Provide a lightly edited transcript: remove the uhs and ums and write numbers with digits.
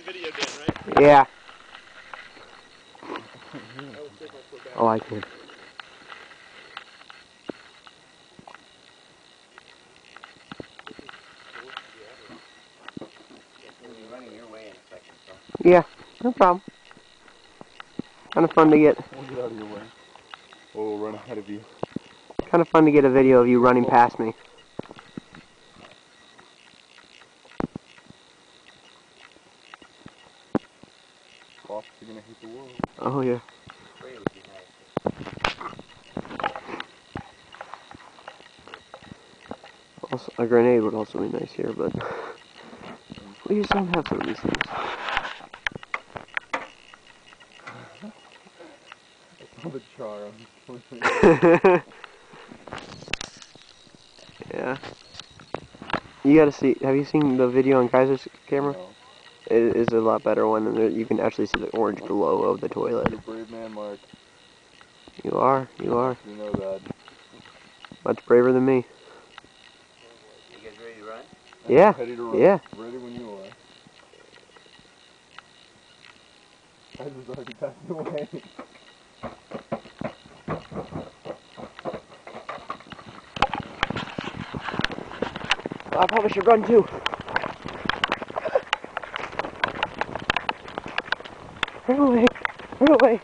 video, Dan, right? Yeah. Oh, I can. We'll be running your way in a second, so. Yeah, no problem. Kind of fun to get. We'll get out of your way. Or we'll run ahead of you. Kind of fun to get a video of you running past me. Fox are gonna hit the world. Oh yeah. Spray would be nice. Also, a grenade would also be nice here, but we just don't have some of these things. I saw the char on Yeah. You gotta see. Have you seen the video on Kaiser's camera? No. It is a lot better one, and you can actually see the orange glow of the toilet. You're a brave man, Mark. You are. You are. You know that. Much braver than me. You guys ready to run? Yeah. Ready to run. Yeah. Ready when you are. Kaiser's already passed away. I probably should run too. Run away. Run away.